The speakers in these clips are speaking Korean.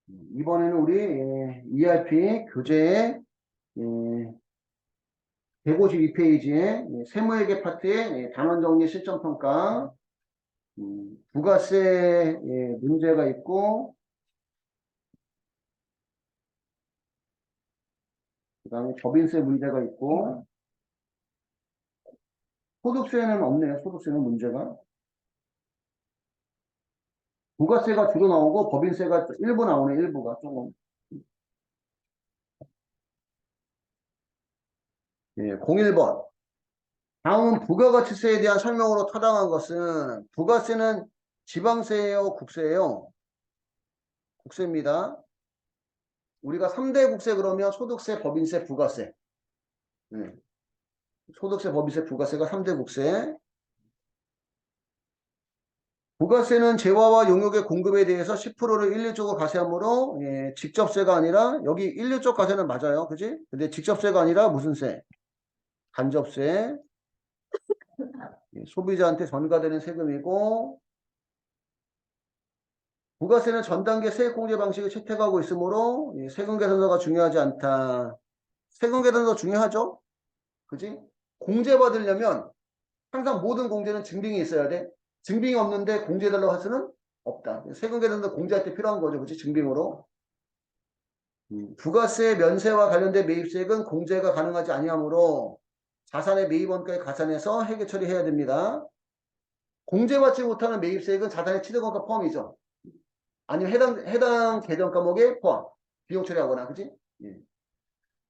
이번에는 우리 ERP 교재의 152페이지의 세무회계 파트의 단원 정리 실전 평가 부가세 문제가 있고 그 다음에 법인세 문제가 있고 소득세는 없네요. 소득세는 문제가 부가세가 주로 나오고 법인세가 일부 나오네. 일부가 조금 01번 다음 부가가치세에 대한 설명으로 타당한 것은 부가세는 지방세예요, 국세예요? 국세입니다. 우리가 3대 국세 그러면 소득세, 법인세, 부가세. 소득세, 법인세, 부가세가 3대 국세. 부가세는 재화와 용역의 공급에 대해서 10%를 일률적으로 과세하므로 직접세가 아니라 여기 일률적 과세는 맞아요. 그지? 근데 직접세가 아니라 무슨 세? 간접세. 소비자한테 전가되는 세금이고 부가세는 전 단계 세액 공제 방식을 채택하고 있으므로 세금 계산서가 중요하지 않다. 세금 계산서 중요하죠? 그지? 공제 받으려면 항상 모든 공제는 증빙이 있어야 돼. 증빙이 없는데 공제해달라고 할 수는 없다. 세금 계산서 공제할 때 필요한 거죠. 그치? 증빙으로. 부가세 면세와 관련된 매입세액은 공제가 가능하지 아니하므로 자산의 매입원가에 가산해서 회계 처리해야 됩니다. 공제받지 못하는 매입세액은 자산의 취득원가 포함이죠. 아니면 해당 계정 과목에 포함. 비용 처리하거나, 그지? 예.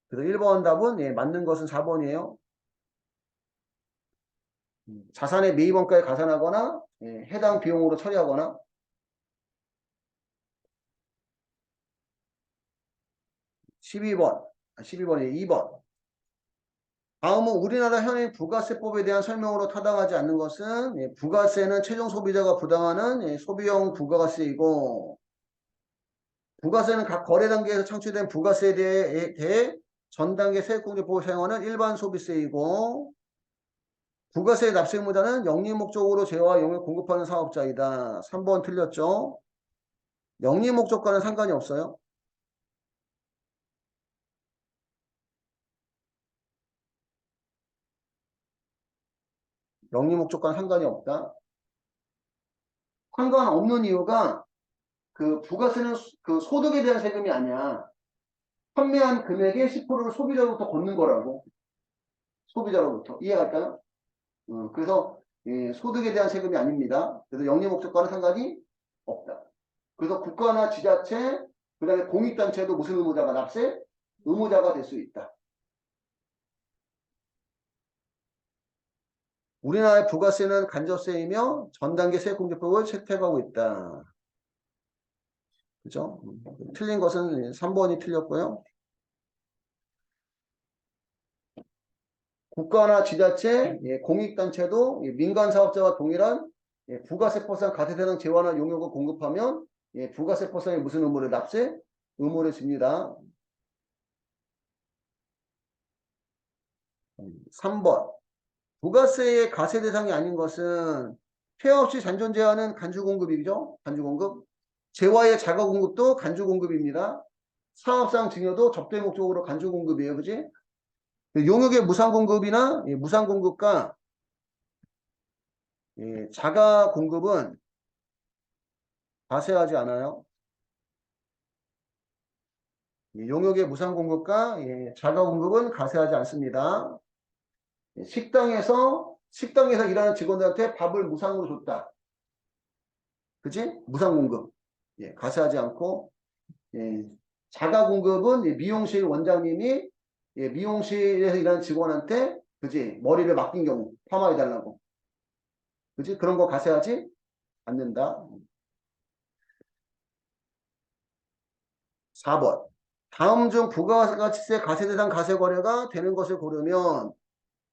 그래서 1번 답은 맞는 것은 4번이에요. 자산의 매입원가에 가산하거나 해당 비용으로 처리하거나 12번, 12번이 2번. 다음은 우리나라 현행 부가세법에 대한 설명으로 타당하지 않는 것은 부가세는 최종 소비자가 부담하는 소비용 부가세이고 부가세는 각 거래 단계에서 창출된 부가세에 대해 전 단계 세액공제법을 사용하는 일반 소비세이고 부가세 납세 의무자는 영리 목적으로 재화와 용을 공급하는 사업자이다. 3번 틀렸죠? 영리 목적과는 상관이 없어요. 영리 목적과는 상관이 없다. 상관없는 이유가 그 부가세는 그 소득에 대한 세금이 아니야. 판매한 금액의 10%를 소비자로부터 걷는 거라고. 소비자로부터. 이해갈까요? 그래서 소득에 대한 세금이 아닙니다. 그래서 영리 목적과는 상관이 없다. 그래서 국가나 지자체, 그 다음에 공익단체도 무슨 의무자가 납세? 의무자가 될 수 있다. 우리나라의 부가세는 간접세이며 전단계 세액공제법을 채택하고 있다. 그죠? 틀린 것은 3번이 틀렸고요. 국가나 지자체, 공익단체도 민간사업자와 동일한 부가세법상 가세대상 재화나 용역을 공급하면 부가세법상에 무슨 의무를 납세? 의무를 집니다. 3번. 부가세의 가세 대상이 아닌 것은 폐업 없이 잔존 제한은 간주공급이죠. 간주공급. 재화의 자가공급도 간주공급입니다. 사업상 증여도 접대 목적으로 간주공급이에요. 그지? 용역의 무상공급이나 무상공급과 자가공급은 과세하지 않아요. 용역의 무상공급과 자가공급은 과세하지 않습니다. 식당에서 일하는 직원들한테 밥을 무상으로 줬다. 그치? 무상공급. 과세하지 않고, 자가공급은 미용실 원장님이 미용실에서 일하는 직원한테, 그치? 머리를 맡긴 경우, 파마해달라고. 그치? 그런 거 과세하지 않는다. 4번. 다음 중 부가가치세 과세대상 과세거래가 되는 것을 고르면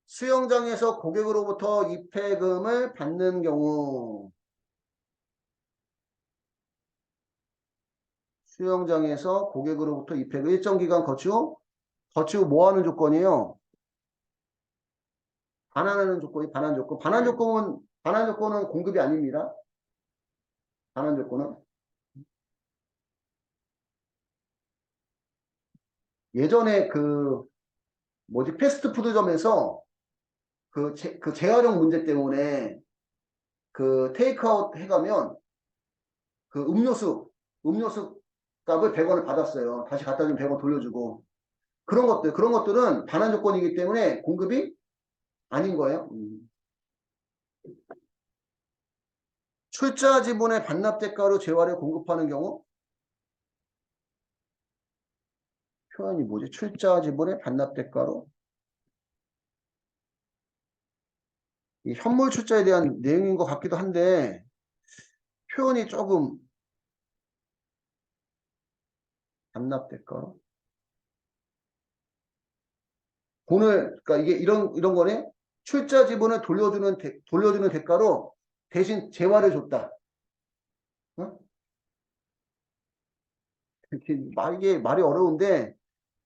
수영장에서 고객으로부터 입회금을 받는 경우 수영장에서 고객으로부터 입회금 일정 기간 거치 후 뭐 하는 조건이에요? 반환하는 조건이 반환 조건. 반환 조건은 공급이 아닙니다. 반환 조건은, 공급이 아닙니다. 반환 조건은 공급이 아닙니다. 반환 조건은 반환 조건은 반환 조건은 공급이 아닙니다. 반환 조건은 반환 조건은 공급이 아닙니다. 반환 조건은 반환 조건은 공급이 아닙니다. 반환 조건은 반환 조건은 공급이 아닙니다. 반환 조건은 반환 조건은 공급이 아닙니다. 반환 조건은 예전에 그 뭐지 패스트푸드점에서 그 재활용 문제 때문에 그 테이크아웃 해가면 그 음료수 값을 100원을 받았어요. 다시 갖다 주면 100원 돌려주고. 그런 것들은 반환 조건이기 때문에 공급이 아닌 거예요. 출자 지분의 반납 대가로 재화를 공급하는 경우 표현이 뭐지? 출자 지분의 반납 대가로 이 현물 출자에 대한 내용인 것 같기도 한데 표현이 조금 반납 대가로 돈을 그러니까 이게 이런 거네. 출자 지분을 돌려주는 대가로 대신 재화를 줬다. 어? 이게 말이 어려운데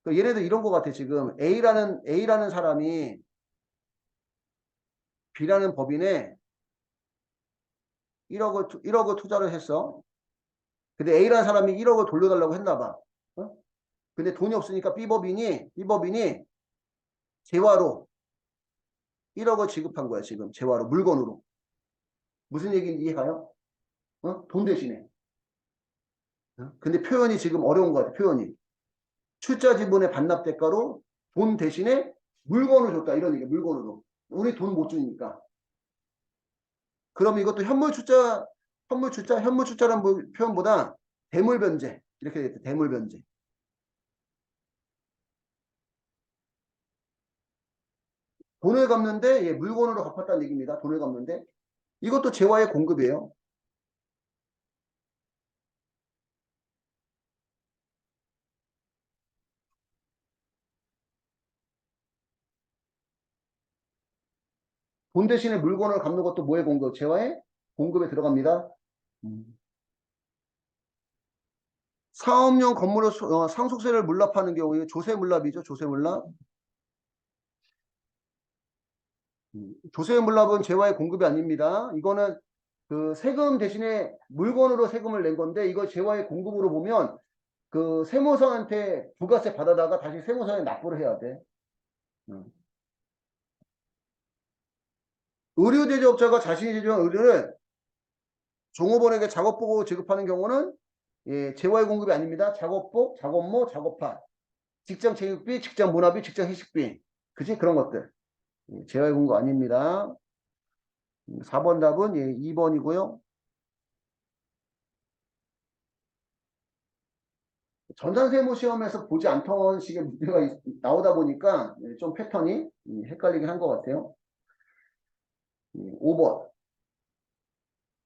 그 얘네들 이런 것 같아. 지금 A라는 사람이 B라는 법인에 1억을 투자를 했어. 근데 A라는 사람이 1억을 돌려달라고 했나 봐. 어? 근데 돈이 없으니까 B법인이 재화로 1억을 지급한 거야. 지금 재화로 물건으로. 무슨 얘기인지 이해가요? 돈 대신에. 근데 표현이 지금 어려운 것 같아. 표현이. 출자 지분의 반납 대가로 돈 대신에 물건을 줬다. 이런 얘기야. 물건으로. 우리 돈 못 주니까. 그럼 이것도 현물 출자라는 표현보다 대물 변제. 이렇게 됐다. 대물 변제. 돈을 갚는데 예, 물건으로 갚았다는 얘기입니다. 돈을 갚는데 이것도 재화의 공급이에요. 돈 대신에 물건을 갚는 것도 뭐의 공급? 재화의 공급에 들어갑니다. 음. 사업용 건물을 상속세를 물납하는 경우에 조세물납이죠. 조세물납. 조세물납은 재화의 공급이 아닙니다. 이거는 그 세금 대신에 물건으로 세금을 낸 건데 이거 재화의 공급으로 보면 그 세무서한테 부가세 받아다가 다시 세무서에 납부를 해야 돼. 음. 의류 제조업자가 자신이 제조한 의류를 종업원에게 작업복으로 지급하는 경우는 예, 재화의 공급이 아닙니다. 작업복, 작업모, 작업판, 직장 체육비, 직장 문화비, 직장 회식비. 그지? 그런 것들. 예, 재화의 공급 아닙니다. 4번 답은 예, 2번이고요. 전산세무 시험에서 보지 않던 식의 문제가 나오다 보니까 예, 좀 패턴이 헷갈리긴 한 것 같아요. 5번.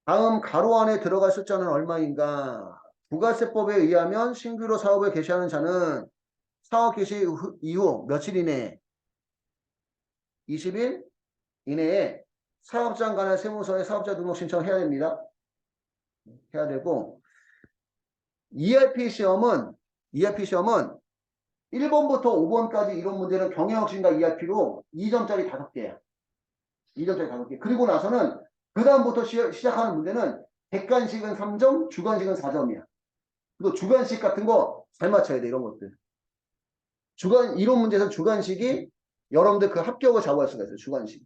다음 가로 안에 들어갈 숫자는 얼마인가? 부가세법에 의하면 신규로 사업을 개시하는 자는 사업 개시 이후 며칠 이내에 20일 이내에 사업장 관할 세무서에 사업자 등록 신청해야 됩니다. 해야 되고 ERP 시험은 1번부터 5번까지 이런 문제는 경영학심과 ERP로 2점짜리 5개야. 2점짜리 5개. 그리고 나서는 그 다음부터 시작하는 문제는 객관식은 3점, 주관식은 4점이야. 그리고 주관식 같은 거 잘 맞춰야 돼. 이런 것들. 이론 문제에서 주관식이 여러분들 그 합격을 좌우할 수가 있어요. 주관식.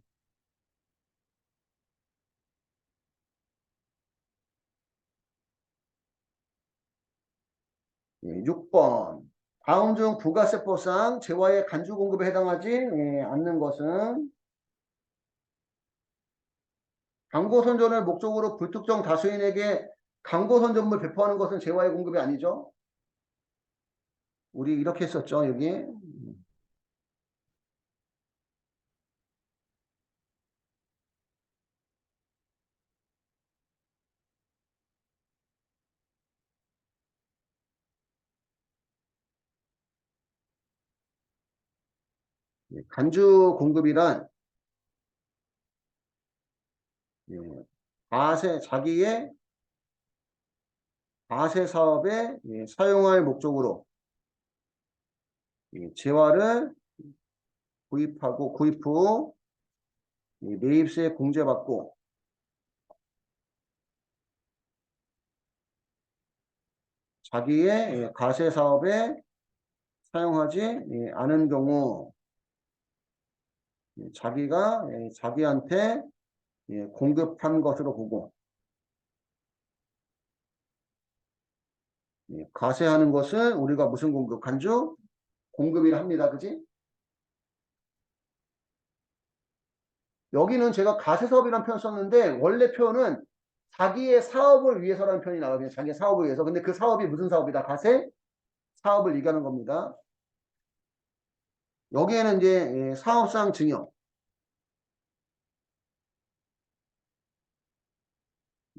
6번. 다음 중 부가세법상 재화의 간주 공급에 해당하지 않는 것은 광고 선전을 목적으로 불특정 다수인에게 광고 선전물 배포하는 것은 재화의 공급이 아니죠. 우리 이렇게 했었죠. 여기. 간주 공급이란 예, 자기의 과세 사업에 사용할 목적으로 재화를 구입하고 구입 후 매입세 공제받고 자기의 과세 사업에 사용하지 않은 경우 자기가 자기한테 공급한 것으로 보고 과세하는 것은 우리가 무슨 공급? 간주 공급이라 합니다. 그지? 여기는 제가 가세사업이라는 표현 썼는데 원래 표현은 자기의 사업을 위해서라는 표현이 나와요. 자기의 사업을 위해서. 근데 그 사업이 무슨 사업이다? 가세 사업을 얘기하는 겁니다. 여기에는 이제 사업상 증여,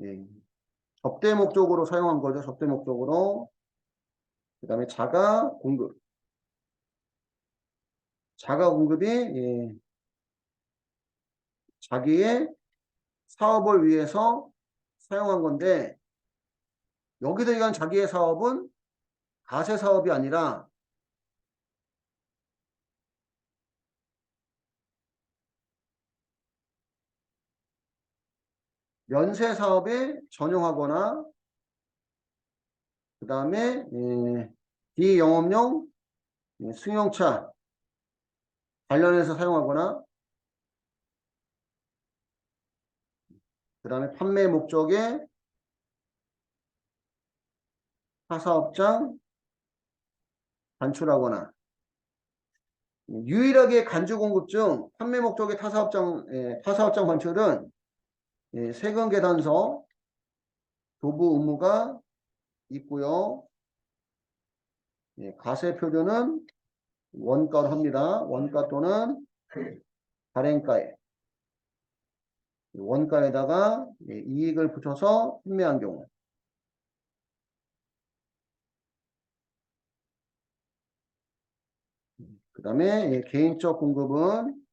예, 접대 목적으로 사용한 거죠. 접대 목적으로. 그 다음에 자가 공급. 자가 공급이 자기의 사업을 위해서 사용한 건데 여기서 얘기한 자기의 사업은 가세 사업이 아니라 면세 사업에 전용하거나 그 다음에 비영업용 승용차 관련해서 사용하거나 그 다음에 판매 목적에 타사업장 반출하거나 유일하게 간주 공급 중 판매 목적의 타사업장 반출은 세금 계산서 도부 의무가 있고요. 가세 표준은 원가로 합니다. 원가 또는 발행가에 원가에다가 이익을 붙여서 판매한 경우 그 다음에 개인적 공급은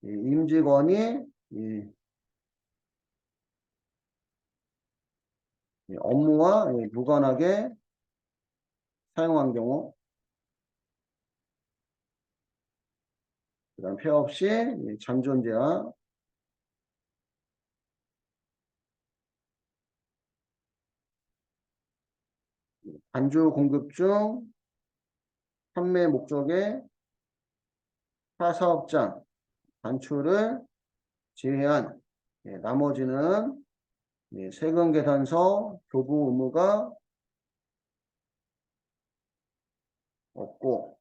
임직원이 업무와 무관하게 사용한 경우 그 다음 폐업 시 잔존 제한 간주 공급 중 판매 목적의 타사업장 반출을 제외한 나머지는 세금 계산서 교부 의무가 없고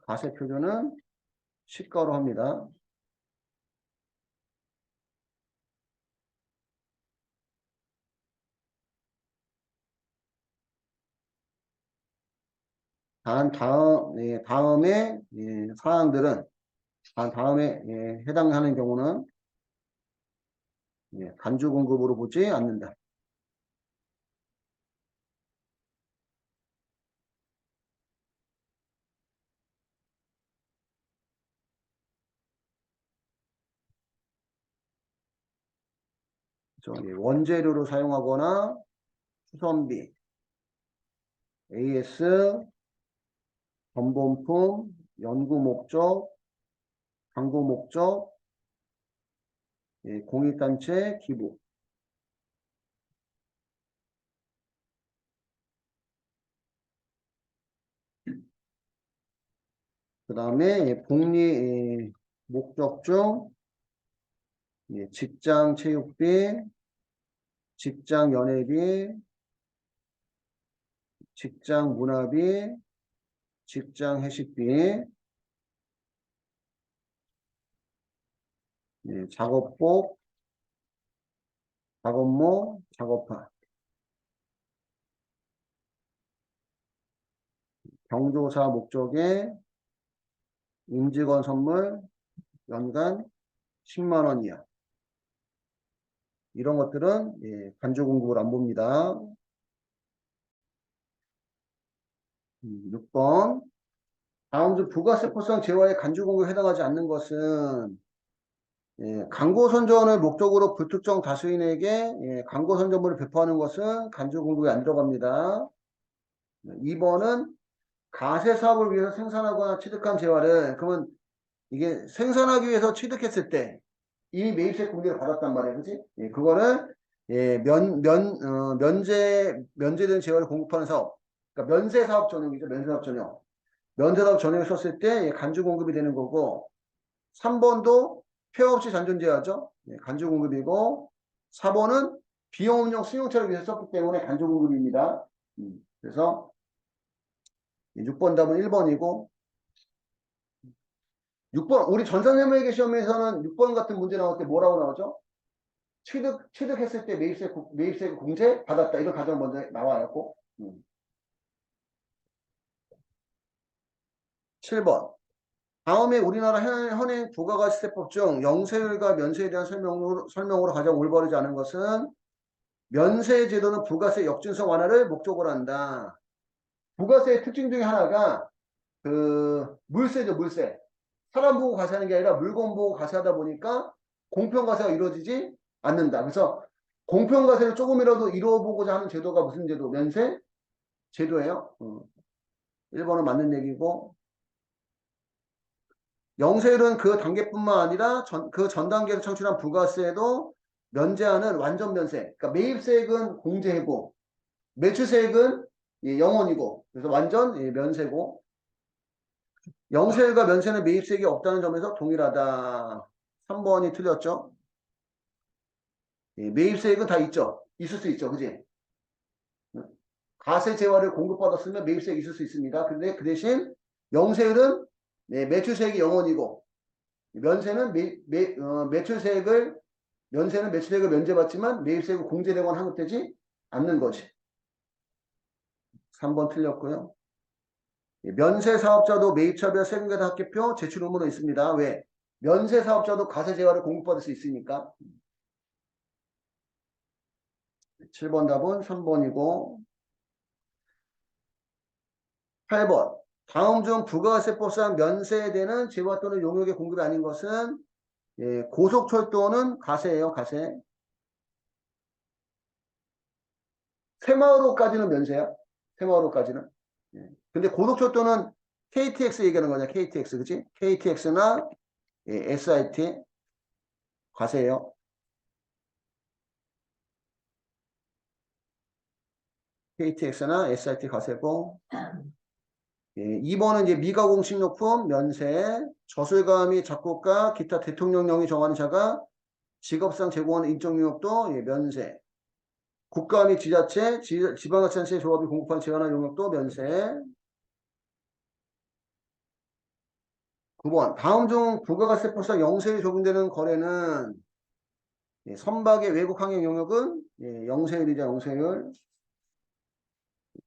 가세 표준은 시가로 합니다. 다음에 사항들은 다음에 해당하는 경우는 간주 공급으로 보지 않는다. 원재료로 사용하거나 수선비, AS, 전본품, 연구 목적, 광고 목적, 공익단체 기부. 그 다음에 복리 목적 중 직장 체육비, 직장 연회비, 직장 문화비, 직장 회식비, 작업복, 작업모, 작업화, 경조사 목적의 임직원 선물 연간 10만 원 이하. 이런 것들은 간주 공급을 안 봅니다. 6번. 다음 중 부가세포상 제외의 간주 공급에 해당하지 않는 것은 광고 선전을 목적으로 불특정 다수인에게 광고 선전물을 배포하는 것은 간주 공급에 안 들어갑니다. 2번은 가세 사업을 위해서 생산하거나 취득한 재화를 그러면 이게 생산하기 위해서 취득했을 때 이미 매입세 공개를 받았단 말이에요. 그지? 그거는 예, 면제된 재화를 공급하는 사업. 그러니까 면세 사업 전용이죠. 면세 사업 전용. 면세 사업 전용을 썼을 때 예, 간주 공급이 되는 거고, 3번도 폐업 없이 잔존 재화죠. 예, 간주 공급이고, 4번은 비용운용 승용차를 위해서 썼기 때문에 간주 공급입니다. 그래서 6번 답은 1번이고, 6번, 우리 전산회계 시험에서는 6번 같은 문제 나올 때 뭐라고 나오죠? 취득했을 때 매입세 공제 받았다. 이런 가정 먼저 나와요. 꼭. 7번. 다음에 우리나라 현행 부가가치세법 중 영세율과 면세에 대한 설명으로 가장 올바르지 않은 것은 면세 제도는 부가세 역준성 완화를 목적으로 한다. 부가세의 특징 중에 하나가 그 물세죠, 물세. 사람 보고 가세하는 게 아니라 물건 보고 가세하다 보니까 공평가세가 이루어지지 않는다. 그래서 공평가세를 조금이라도 이루어보고자 하는 제도가 무슨 제도? 면세 제도예요. 1번은 맞는 얘기고, 영세율은 그 단계뿐만 아니라 그 전 단계에서 창출한 부가세도 면제하는 완전 면세. 그러니까 매입세액은 공제고 매출세액은 예, 0원이고 그래서 완전 예, 면세고, 영세율과 면세는 매입세액이 없다는 점에서 동일하다. 3번이 틀렸죠. 예, 매입세액은 다 있죠. 있을 수 있죠. 그지? 가세 재화를 공급받았으면 매입세액이 있을 수 있습니다. 근데 그 대신 영세율은 네, 매출세액이 0원이고 면세는 매출세액을 면세는 매출세액을 면제받지만 매입세액은 공제되거나 환급되지 않는 거지. 3번 틀렸고요. 면세 사업자도 매입차별 세금계산 합계표 제출 의무는 있습니다. 왜? 면세 사업자도 가세 재화를 공급받을 수 있으니까. 7번 답은 3번이고, 8번. 다음 중 부가세법상 면세되는 재화 또는 용역의 공급이 아닌 것은 예, 고속철도는 가세예요. 가세. 새마을호까지는 면세야. 새마을호까지는. 예. 근데 고속철도는 KTX 얘기하는 거냐. KTX. 그치? KTX나 예, SIT 가세요. KTX나 SIT 가세고. 예, 2번은 이제 미가공식료품 면세, 저술가 및 작곡가, 기타 대통령령이 정하는 자가 직업상 제공하는 인적용역도 예, 면세. 국가 및 지자체, 지방자치단체 조합이 공급한 재화나 용역도 면세. 9번. 다음 중 부가가세법상 영세율이 적용되는 거래는 예, 선박의 외국 항행 용역은 예, 영세율이죠. 영세율.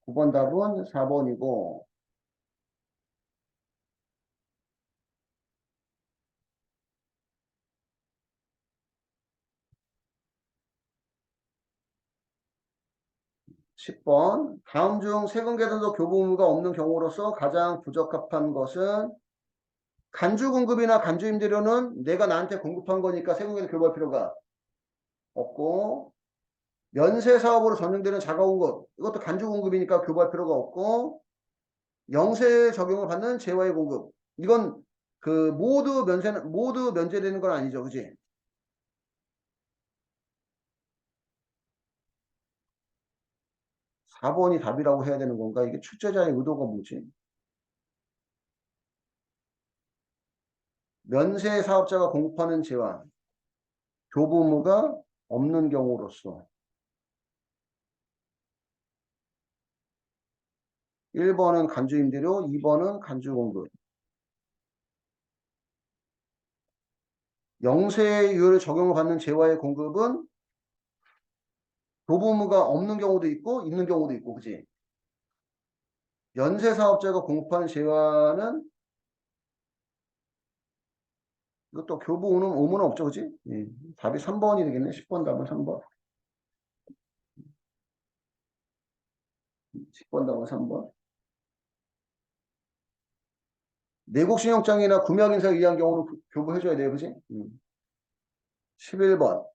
9번 답은 4번이고 10번. 다음 중 세금 계산서 교부 의무가 없는 경우로서 가장 부적합한 것은 간주 공급이나 간주 임대료는 내가 나한테 공급한 거니까 세금 계산 교부할 필요가 없고, 면세 사업으로 전용되는 자가 공급 이것도 간주 공급이니까 교부할 필요가 없고, 영세 적용을 받는 재화의 공급 이건 그 모두 면제되는 건 아니죠. 그지? 4번이 답이라고 해야 되는 건가? 이게 출제자의 의도가 뭐지? 면세 사업자가 공급하는 재화 교부 의무가 없는 경우로서 1번은 간주 임대료, 2번은 간주 공급. 영세율 적용을 받는 재화의 공급은 교부 의무가 없는 경우도 있고 있는 경우도 있고, 그지? 연세 사업자가 공급하는 재화는 이것도 교부 의무는 없죠, 그지? 예. 답이 3번이 되겠네. 10번 답은 3번. 10번 답은 3번. 내국신용장이나 구매인사에 의한 경우는 교부해줘야 돼요, 그지? 11번.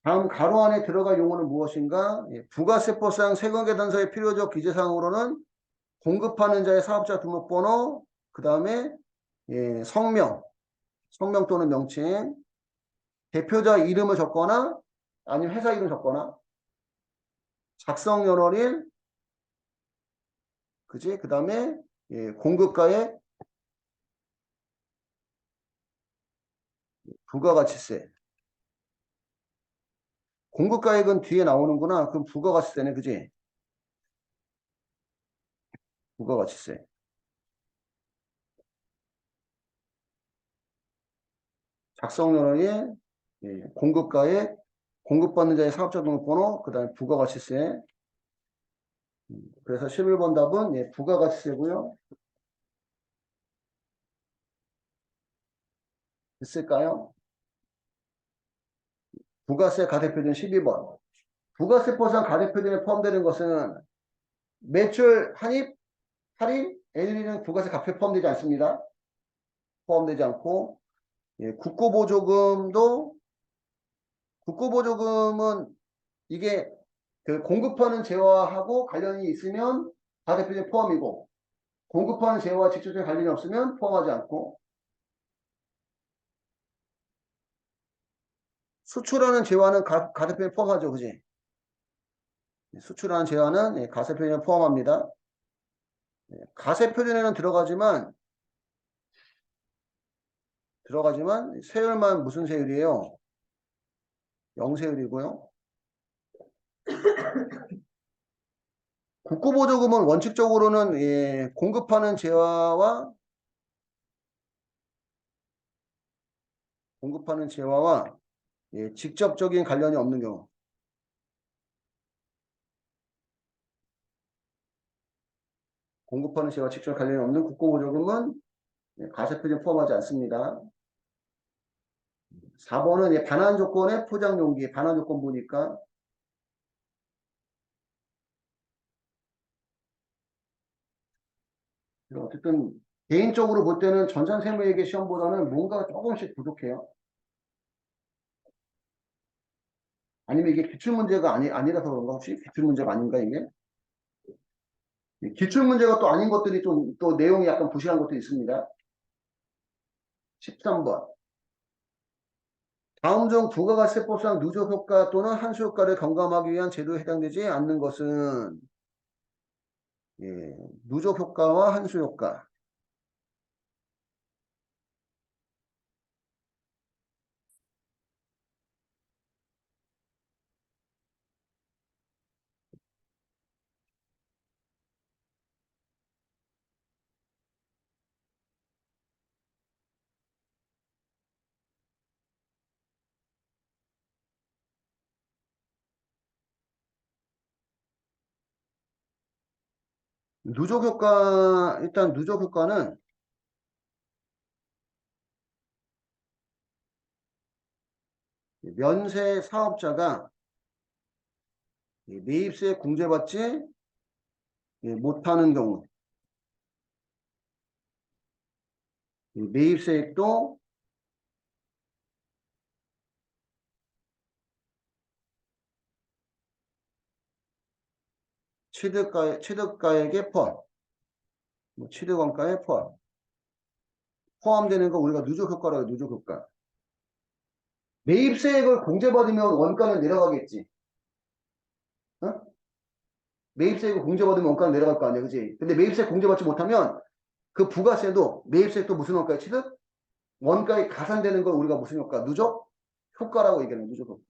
다음 가로 안에 들어갈 용어는 무엇인가? 예. 부가세법상 세금계산서의 필요적 기재사항으로는 공급하는 자의 사업자 등록번호, 그 다음에 예, 성명 또는 명칭, 대표자 이름을 적거나 아니면 회사 이름 적거나 작성 연월일, 그지? 그 다음에 예, 공급가액, 부가가치세. 공급가액은 뒤에 나오는구나. 그럼 부가가치세네, 그지? 부가가치세. 작성 연월일, 예, 공급가액, 공급받는 자의 사업자 등록번호, 그 다음에 부가가치세. 그래서 11번 답은 예, 부가가치세고요. 됐을까요? 부가세 가대표준 12번. 부가세법상 가대표준에 포함되는 것은 매출 한입, 할인, L일은 부가세 가표에 포함되지 않습니다. 포함되지 않고 예, 국고보조금은 이게 그 공급하는 재화하고 관련이 있으면 가대표준에 포함이고 공급하는 재화와 직접적인 관련이 없으면 포함하지 않고 수출하는 재화는 가대표준에 포함하죠. 그지? 수출하는 재화는 예, 가세표준에 포함합니다. 예, 가세표준에는 들어가지만 세율만 무슨 세율이에요? 0세율이고요. 국고보조금은 원칙적으로는 예, 공급하는 재화와 예, 직접적인 관련이 없는 경우. 공급하는 재화와 직접 관련이 없는 국고보조금은 예, 가세표준에 포함하지 않습니다. 4번은 예, 반환 조건의 포장용기, 반환 조건 보니까 어쨌든 개인적으로 볼 때는 전산세무회계 시험보다는 뭔가 조금씩 부족해요. 아니면 이게 기출문제가 아니라서 그런가 혹시? 기출문제가 아닌가 이게? 기출문제가 또 아닌 것들이 좀 또 내용이 약간 부실한 것도 있습니다. 13번. 다음 중 부가가세법상 누적효과 또는 한수효과를 경감하기 위한 제도에 해당되지 않는 것은 예, 누적효과와 한수효과. 일단 누적효과는 면세 사업자가 매입세 공제받지 못하는 경우, 매입세액도 취득가액에 포함, 취득원가에 포함되는 거 우리가 누적효과라고 해요, 누적효과. 매입세액을 공제받으면 원가는 내려가겠지. 어? 매입세액을 공제받으면 원가는 내려갈 거 아니야, 그지? 근데 매입세 공제받지 못하면 그 부가세도 매입세액도 무슨 원가에 취득? 원가에 가산되는 걸 우리가 무슨 효과? 누적 효과라고 얘기하는 누적 효과.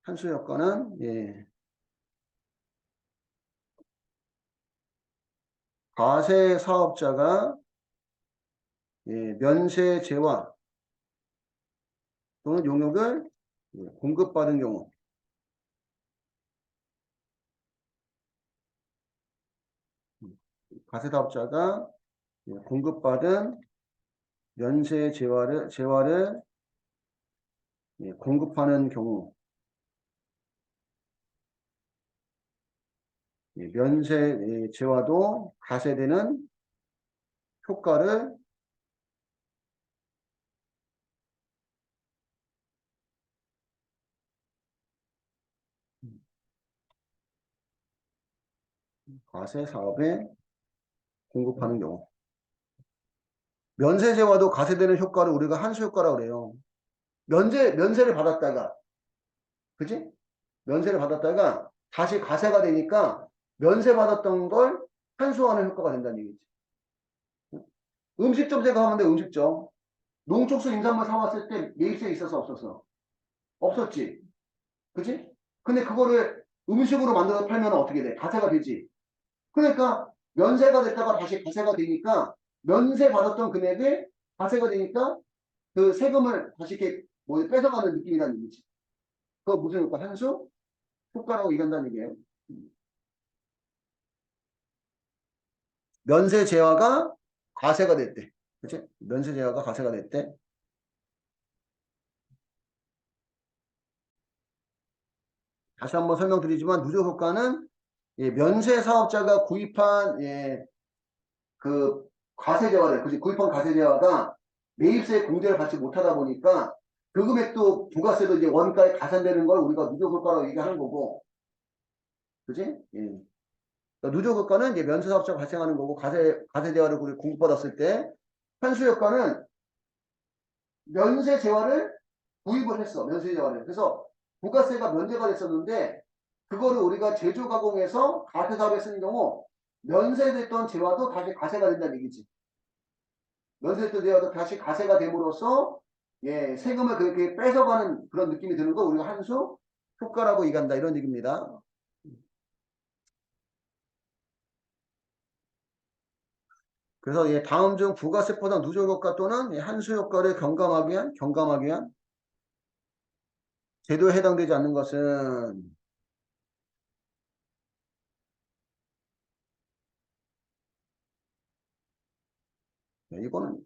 한수 효과는 예, 과세 사업자가 예, 면세 재화 또는 용역을 예, 공급받은 경우, 과세 사업자가 예, 공급받은 면세 재화를 예, 공급하는 경우, 예, 면세 예, 재화도 가세되는 효과를 과세 사업에 공급하는 경우. 면세제와도 과세되는 효과를 우리가 한수 효과라고 그래요. 면세를 받았다가, 그지? 면세를 받았다가 다시 과세가 되니까 면세 받았던 걸 환수하는 효과가 된다는 얘기지. 음식점 생각하면 돼, 음식점. 농축수 임산물 사왔을 때 매입세 있어서 없었어? 없었지. 그지? 근데 그거를 음식으로 만들어서 팔면 어떻게 돼? 과세가 되지. 그러니까 면세가 됐다가 다시 과세가 되니까 면세 받았던 금액에 과세가 되니까 그 세금을 다시 이렇게 뭐 뺏어가는 느낌이라는 얘기지. 그거 무슨 효과? 한수? 효과라고 얘기한다는 얘기예요. 면세 제화가 과세가 됐대. 그치? 면세 제화가 과세가 됐대. 다시 한번 설명드리지만 누적 효과는 예, 면세 사업자가 구입한 예, 그 과세 제화를 그치? 구입한 과세 제화가 매입세 공제를 받지 못하다 보니까 그 금액도 부가세도 이제 원가에 가산되는 걸 우리가 누적 효과라고 얘기하는 거고, 그지? 예. 그러니까 누적 효과는 이제 면세 사업자가 발생하는 거고 과세 제화를 우리 공급받았을 때 환수 효과는 면세 재화를 구입을 했어. 면세 재화를. 그래서 부가세가 면제가 됐었는데 그거를 우리가 제조 가공해서 과세 사업에 쓰는 경우 면세됐던 재화도 다시 과세가 된다는 얘기지. 면세됐던 재화도 다시 과세가 됨으로써 예, 세금을 그렇게 뺏어가는 그런 느낌이 드는 거 우리가 한수 효과라고 얘기한다 이런 얘기입니다. 그래서 예, 다음 중 부가세포상 누적 효과 또는 예, 한수 효과를 경감하기 위한 제도에 해당되지 않는 것은 네, 이거는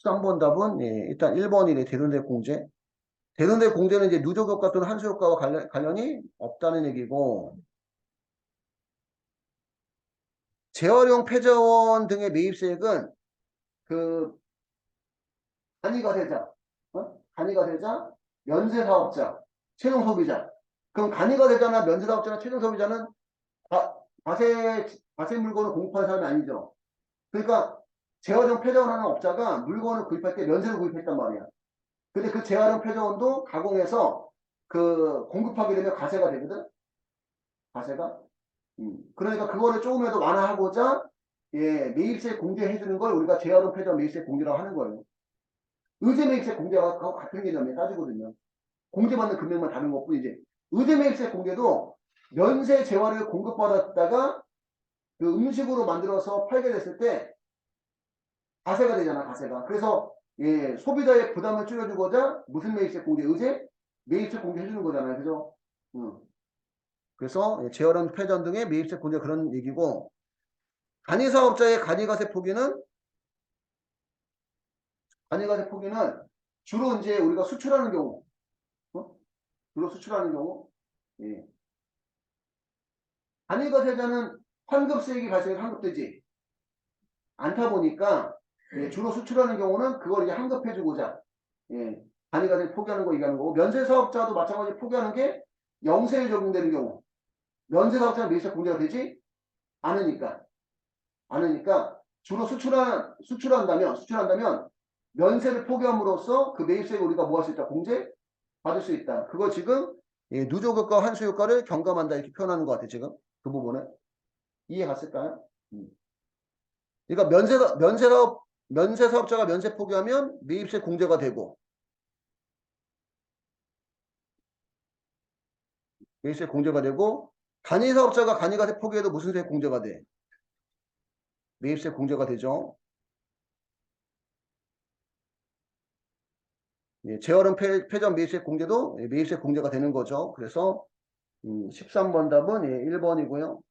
13번 답은 예, 일단 1번이래 대돈대 공제. 대돈대 공제는 이제 누적효과 또는 한수효과와 관련이 없다는 얘기고 재활용 폐자원 등의 매입세액은 그 간이가세자, 간이가세자, 면세사업자, 최종소비자. 그럼 간이가세자나 면세사업자나 최종소비자는 과세 과세 물건을 공급하는 사람이 아니죠. 그러니까 재활용 폐자원 하는 업자가 물건을 구입할 때 면세를 구입했단 말이야. 근데 그 재활용 폐자원도 가공해서 그 공급하게 되면 과세가 되거든. 과세가. 그러니까 그거를 조금이라도 완화하고자 예, 매입세 공제해 주는 걸 우리가 재활용 폐자원 매입세 공제라고 하는 거예요. 의제 매입세 공제와 같은 개념에 따지거든요. 공제받는 금액만 다른 것뿐이지. 의제 매입세 공제도 면세 재화를 공급받았다가 그 음식으로 만들어서 팔게 됐을 때 과세가 되잖아, 과세가. 그래서 예, 소비자의 부담을 줄여주고자 무슨 매입세 공제, 의제 매입세 공제 해주는 거잖아요. 그죠? 그래서 예, 재활용 폐전 등의 매입세 공제 그런 얘기고 간이사업자의 간이가세 포기는 간이가세 포기는 주로 이제 우리가 수출하는 경우, 어? 주로 수출하는 경우, 예. 간이가세자는 환급세액이 발생해서 환급되지 않다 보니까 예, 주로 수출하는 경우는 그걸 이제 환급해주고자 예, 간이가세 포기하는 거 얘기하는 거고 면세사업자도 마찬가지로 포기하는 게 영세에 적용되는 경우 면세사업자는 매입세 공제가 되지 않으니까 주로 수출한다면 면세를 포기함으로써 그 매입세를 우리가 뭐 할 수 있다? 공제 받을 수 있다. 그거 지금 예, 누적효과 환수효과를 경감한다 이렇게 표현하는 것 같아 지금 그 부분을 이해 갔을까요? 그러니까 면세사업자가 면세 포기하면 매입세 공제가 되고 매입세 공제가 되고 간이사업자가 간이가세 포기해도 무슨 세 공제가 돼? 매입세 공제가 되죠. 예, 재활용 폐전 매입세 공제도 예, 매입세 공제가 되는 거죠. 그래서 13번 답은 예, 1번이고요.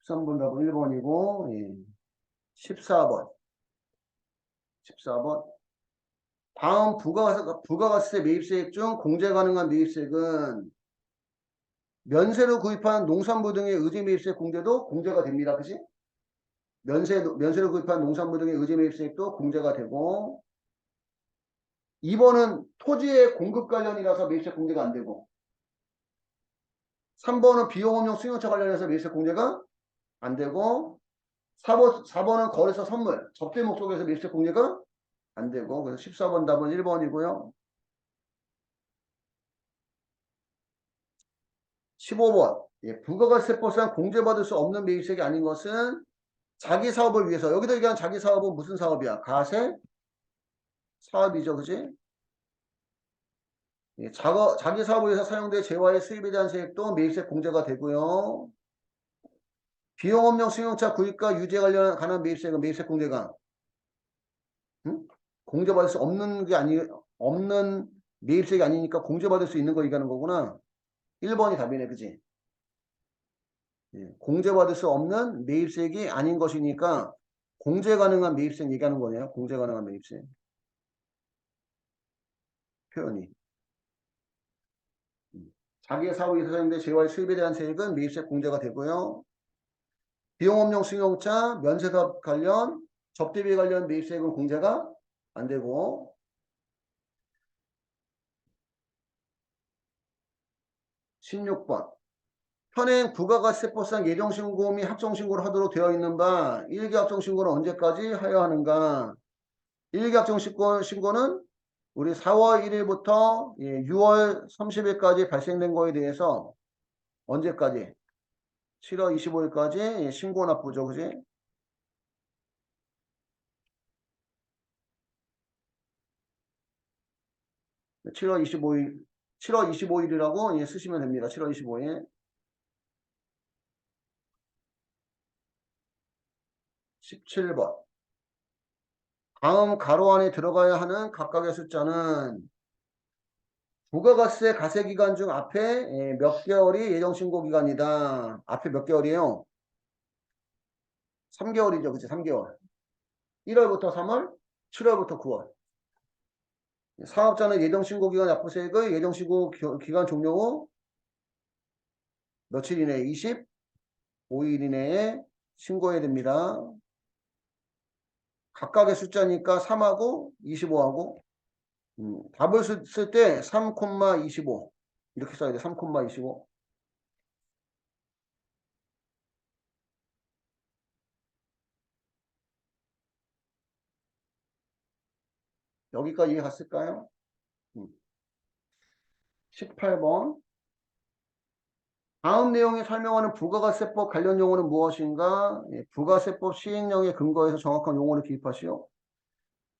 13번 답은 1번이고 예, 14번. 14번. 다음 부가가세 매입세액 중 공제 가능한 매입세액은 면세로 구입한 농산부 등의 의제 매입세 공제도 공제가 됩니다. 그치? 면세로 구입한 농산물 등의 의제 매입세액도 공제가 되고 2번은 토지의 공급 관련이라서 매입세 공제가 안 되고 3번은 비용업용 승용차 관련해서 매입세 공제가 안 되고 4번은 거래소 선물, 접대 목적에서 매입세 공제가 안 되고 그래서 14번 답은 1번이고요. 15번 부가가세법상 공제받을 수 없는 매입세액이 아닌 것은 자기 사업을 위해서 여기서 얘기하는 자기 사업은 무슨 사업이야? 가세 사업이죠. 그지? 자기 사업을 위해서 사용된 재화의 수입에 대한 세액도 매입세 공제가 되고요. 비용업용 승용차 구입과 유지에 관한 매입세액은 매입세 공제가 응? 공제받을 수 없는 게 없는 매입세액이 아니니까 공제받을 수 있는 거 얘기하는 거구나. 1번이 답이네. 그지? 공제받을 수 없는 매입세액이 아닌 것이니까 공제 가능한 매입세액 얘기하는 거네요. 공제 가능한 매입세액. 표현이. 자기의 사업에 사용된 재화의 수입에 대한 세액은 매입세 공제가 되고요. 비용업용 승용차, 면세사업 관련, 접대비 관련 매입세액은 공제가 안 되고 16번 현행 부가가세법상 예정신고 및 합정신고를 하도록 되어 있는 바 일개 합정신고는 언제까지 하여야 하는가? 일개 합정신고는 우리 4월 1일부터 6월 30일까지 발생된 거에 대해서 언제까지? 7월 25일까지 신고 납부죠. 그지? 7월 25일, 7월 25일이라고 쓰시면 됩니다. 7월 25일. 17번. 다음 가로 안에 들어가야 하는 각각의 숫자는 부가가세 가세기간 중 앞에 몇 개월이 예정신고기간이다. 앞에 몇 개월이에요? 3개월이죠. 그치? 3개월. 1월부터 3월, 7월부터 9월. 사업자는 예정신고기간 납부세액을 예정신고기간 종료 후 며칠 이내에 25일 이내에 신고해야 됩니다. 각각의 숫자니까 3하고 25하고 답을 쓸 때 3,25 이렇게 써야 돼. 3,25 여기까지 이해 갔을까요? 18번 다음 내용에 설명하는 부가가세법 관련 용어는 무엇인가? 부가세법 시행령에 근거해서 정확한 용어를 기입하시오.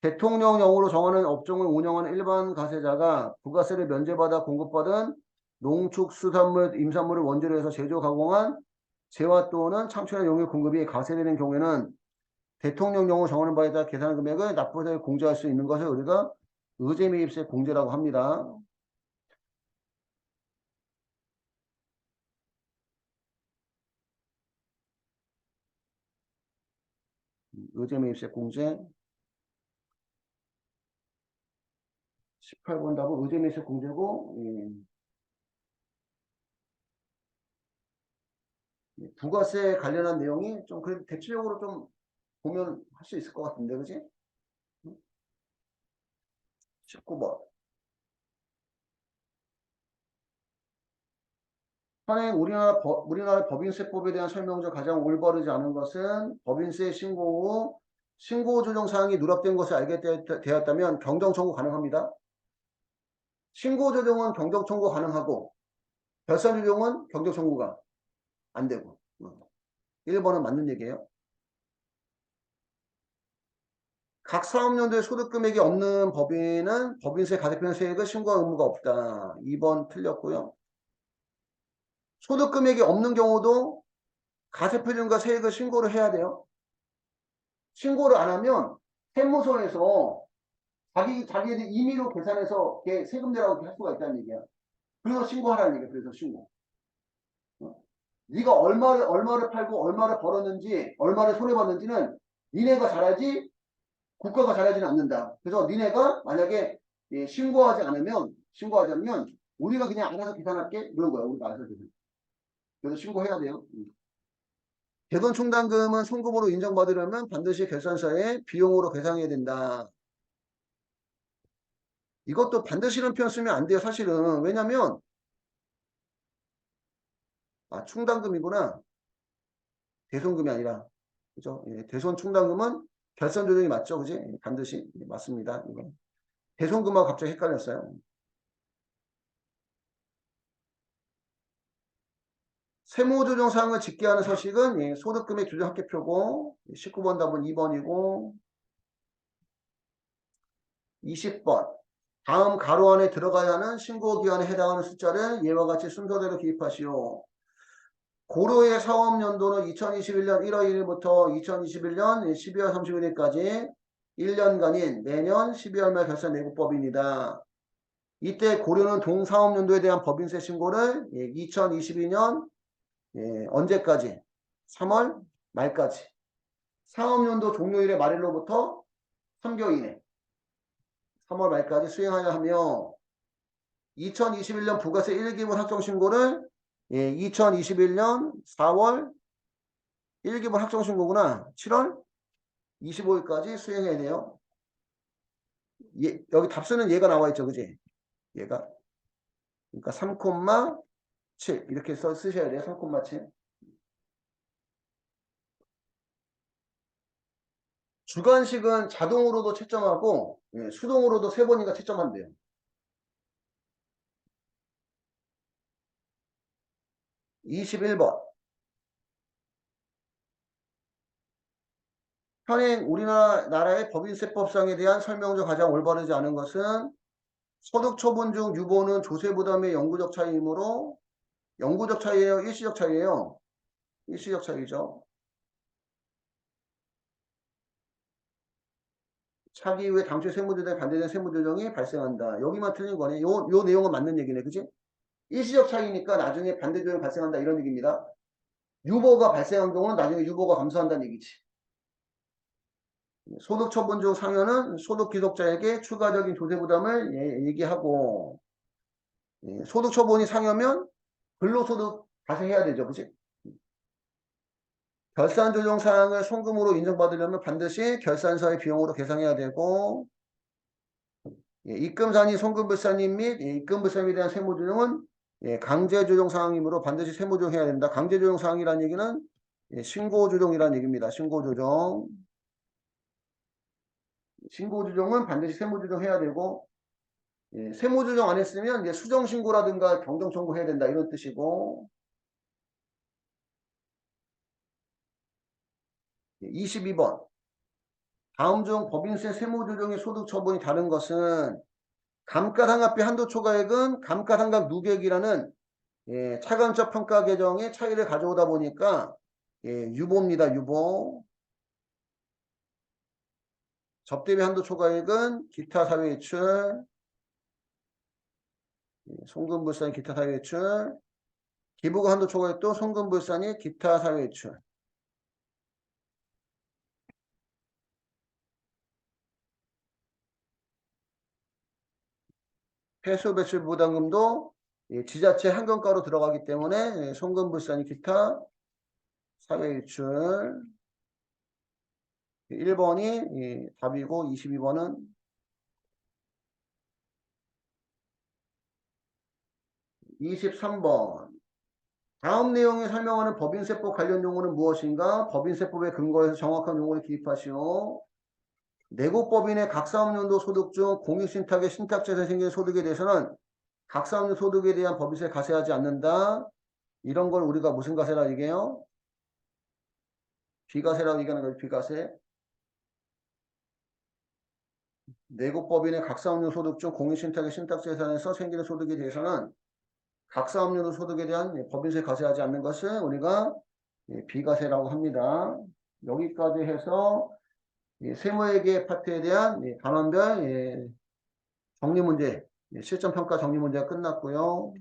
대통령령으로 정하는 업종을 운영하는 일반 가세자가 부가세를 면제받아 공급받은 농축수산물, 임산물을 원재료로 해서 제조, 가공한 재화 또는 창출한 용유 공급이 가세되는 경우에는 대통령령으로 정하는 바에 따라 계산한 금액을 납부세를 공제할 수 있는 것을 우리가 의제매입세 공제라고 합니다. 의제매입세 공제 18번 답은 의제매입세 공제고 부가세 관련한 내용이 좀 그래도 대체적으로 좀 보면 할 수 있을 것 같은데 그지? 19번 현행 우리나라 법인세법에 대한 설명 중 가장 올바르지 않은 것은 법인세 신고 후 신고 조정 사항이 누락된 것을 알게 되었다면 경정 청구 가능합니다. 신고 조정은 경정 청구 가능하고 결산 조정은 경정 청구가 안 되고 1번은 맞는 얘기예요. 각 사업연도에 소득 금액이 없는 법인은 법인세 가세표현세액을 신고할 의무가 없다. 2번 틀렸고요. 소득 금액이 없는 경우도 가세표준과 세액을 신고를 해야 돼요. 신고를 안 하면 세무서에서 자기들 임의로 계산해서 세금 내라고 할 수가 있다는 얘기야. 그래서 신고하라는 얘기야. 그래서 신고. 네가 얼마를 팔고 얼마를 벌었는지 얼마를 손해봤는지는 니네가 잘하지 국가가 잘하지는 않는다. 그래서 니네가 만약에 신고하지 않으면 우리가 그냥 알아서 계산할게 이런 거야. 우리가 알아서 계산. 그래서 신고해야 돼요. 대손 충당금은 송금으로 인정받으려면 반드시 결산서에 비용으로 계상해야 된다. 이것도 반드시는 표현 쓰면 안 돼요, 사실은. 왜냐면, 충당금이구나. 대손금이 아니라. 그죠? 예, 대손 충당금은 결산 조정이 맞죠, 그지? 예, 반드시 맞습니다. 이거. 대손금하고 갑자기 헷갈렸어요. 세무조정 사항을 집계하는 서식은 예, 소득금액 조정 합계표고 19번 답은 2번이고 20번 다음 가로 안에 들어가야 하는 신고기한에 해당하는 숫자를 예와 같이 순서대로 기입하시오. 고려의 사업연도는 2021년 1월 1일부터 2021년 12월 31일까지 1년간인 매년 12월 말 결산 내고법입니다. 이때 고려는 동사업연도에 대한 법인세 신고를 2022년 언제까지? 3월 말까지. 사업연도 종료일의 말일로부터 3개월 이내 3월 말까지 수행하여 하며 2021년 부가세 1기분 확정신고를 2021년 4월 1기분 확정신고구나. 7월 25일까지 수행해야 돼요. 여기 답수는 얘가 나와 있죠. 그지? 얘가. 그러니까 3,7 이렇게 쓰셔야 돼요. 3,7. 주관식은 자동으로도 채점하고 수동으로도 3번인가 채점한대요. 21번. 현행 우리나라의 법인세법상에 대한 설명 중 가장 올바르지 않은 것은 소득 처분 중 유보는 조세 부담의 영구적 차이이므로 영구적 차이예요? 일시적 차이예요? 일시적 차이죠. 차기 이후에 당초 세무조정에 반대된 세무조정이 발생한다. 여기만 틀린 거네. 요 내용은 맞는 얘기네. 그지? 일시적 차이니까 나중에 반대조정이 발생한다. 이런 얘기입니다. 유보가 발생한 경우는 나중에 유보가 감소한다는 얘기지. 소득 처분 중 상여는 소득 귀속자에게 추가적인 조세 부담을 얘기하고 소득 처분이 상여면 근로소득 발생해야 되죠. 그치? 결산 조정 사항을 송금으로 인정받으려면 반드시 결산서의 비용으로 계상해야 되고 입금산이 송금불산임 및 입금불산에 대한 세무조정은 강제조정 사항이므로 반드시 세무조정해야 된다. 강제조정 사항이라는 얘기는 신고조정이라는 얘기입니다. 신고조정. 신고조정은 반드시 세무조정해야 되고 세무조정 안 했으면 이제 수정신고라든가 경정청구해야 된다. 이런 뜻이고 22번. 다음 중 법인세 세무조정의 소득 처분이 다른 것은 감가상각비 한도 초과액은 감가상각 누계액이라는 차감적 평가 계정의 차이를 가져오다 보니까 유보입니다. 유보. 접대비 한도 초과액은 기타 사회이출, 송금불산 기타 사회이출, 기부가 한도 초과액도 송금불산이 기타 사회이출. 폐수 배출 부담금도 지자체 한경가로 들어가기 때문에 송금불산이 기타 사회이출 1번이 답이고 22번은 23번. 다음 내용에 설명하는 법인세법 관련 용어는 무엇인가? 법인세법에 근거해서 정확한 용어를 기입하시오. 내국법인의 각사업연도 소득 중 공익신탁의 신탁자에서 생긴 소득에 대해서는 각사업연 소득에 대한 법인세 가세하지 않는다. 이런 걸 우리가 무슨 가세라 얘기해요? 비가세라고 얘기하는 거죠. 비가세. 내국법인의 각사업연 소득 중 공익신탁의 신탁재산에서 생기는 소득에 대해서는 각사업연 소득에 대한 법인세 가세하지 않는 것을 우리가 비가세라고 합니다. 여기까지 해서 세무회계 파트에 대한 단원별 정리 문제, 실전평가 정리 문제가 끝났고요.